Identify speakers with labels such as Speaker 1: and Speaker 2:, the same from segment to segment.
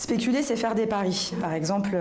Speaker 1: Spéculer, c'est faire des paris. Par exemple,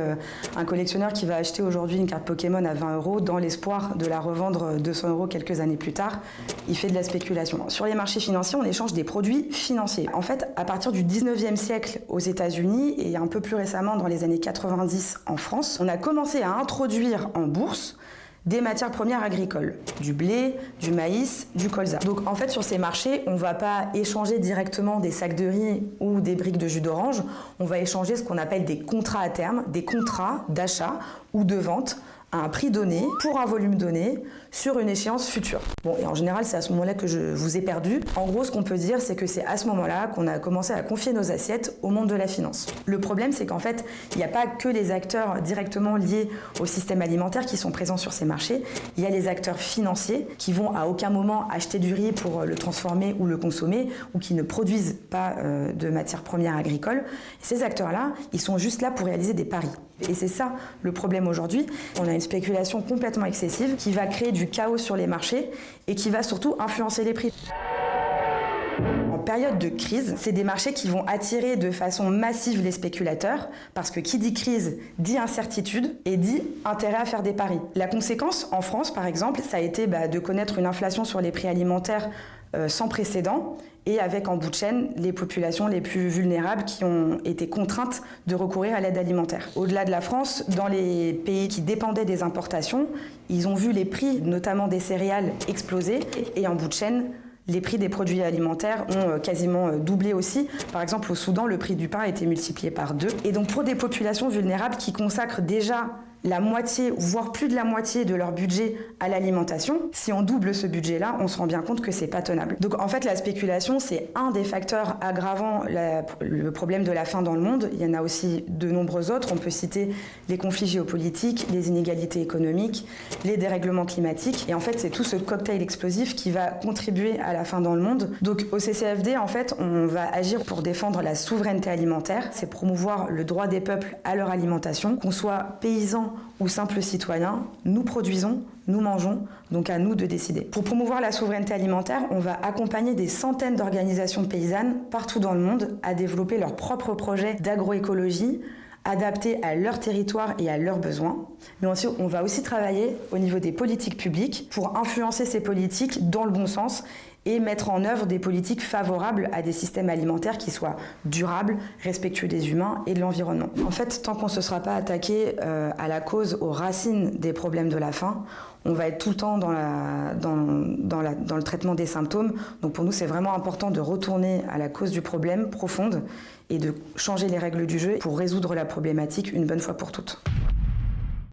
Speaker 1: un collectionneur qui va acheter aujourd'hui une carte Pokémon à 20 € dans l'espoir de la revendre 200 € quelques années plus tard, il fait de la spéculation. Sur les marchés financiers, on échange des produits financiers. En fait, à partir du 19e siècle aux États-Unis et un peu plus récemment dans les années 90 en France, on a commencé à introduire en bourse des matières premières agricoles, du blé, du maïs, du colza. Donc en fait sur ces marchés, on ne va pas échanger directement des sacs de riz ou des briques de jus d'orange, on va échanger ce qu'on appelle des contrats à terme, des contrats d'achat ou de vente à un prix donné, pour un volume donné, sur une échéance future. Bon, et en général, c'est à ce moment-là que je vous ai perdu. En gros, ce qu'on peut dire, c'est que c'est à ce moment-là qu'on a commencé à confier nos assiettes au monde de la finance. Le problème, c'est qu'en fait, il n'y a pas que les acteurs directement liés au système alimentaire qui sont présents sur ces marchés. Il y a les acteurs financiers qui vont à aucun moment acheter du riz pour le transformer ou le consommer, ou qui ne produisent pas de matières premières agricoles. Et ces acteurs-là, ils sont juste là pour réaliser des paris. Et c'est ça le problème aujourd'hui. On a une spéculation complètement excessive qui va créer du chaos sur les marchés et qui va surtout influencer les prix. En période de crise, c'est des marchés qui vont attirer de façon massive les spéculateurs parce que qui dit crise dit incertitude et dit intérêt à faire des paris. La conséquence, en France par exemple, ça a été de connaître une inflation sur les prix alimentaires sans précédent et avec en bout de chaîne les populations les plus vulnérables qui ont été contraintes de recourir à l'aide alimentaire. Au-delà de la France, dans les pays qui dépendaient des importations, ils ont vu les prix, notamment des céréales, exploser et en bout de chaîne, les prix des produits alimentaires ont quasiment doublé aussi. Par exemple, au Soudan, le prix du pain a été multiplié par 2. Et donc pour des populations vulnérables qui consacrent déjà la moitié, voire plus de la moitié de leur budget à l'alimentation, si on double ce budget-là, on se rend bien compte que c'est pas tenable. Donc en fait, la spéculation, c'est un des facteurs aggravant le problème de la faim dans le monde. Il y en a aussi de nombreux autres. On peut citer les conflits géopolitiques, les inégalités économiques, les dérèglements climatiques. Et en fait, c'est tout ce cocktail explosif qui va contribuer à la faim dans le monde. Donc au CCFD, en fait, on va agir pour défendre la souveraineté alimentaire. C'est promouvoir le droit des peuples à leur alimentation, qu'on soit paysans ou simples citoyens, nous produisons, nous mangeons, donc à nous de décider. Pour promouvoir la souveraineté alimentaire, on va accompagner des centaines d'organisations paysannes partout dans le monde à développer leurs propres projets d'agroécologie, adaptés à leur territoire et à leurs besoins. Mais ensuite, on va aussi travailler au niveau des politiques publiques pour influencer ces politiques dans le bon sens et mettre en œuvre des politiques favorables à des systèmes alimentaires qui soient durables, respectueux des humains et de l'environnement. En fait, tant qu'on ne se sera pas attaqué à la cause, aux racines des problèmes de la faim, on va être tout le temps dans le traitement des symptômes. Donc pour nous, c'est vraiment important de retourner à la cause du problème profonde et de changer les règles du jeu pour résoudre la problématique une bonne fois pour toutes.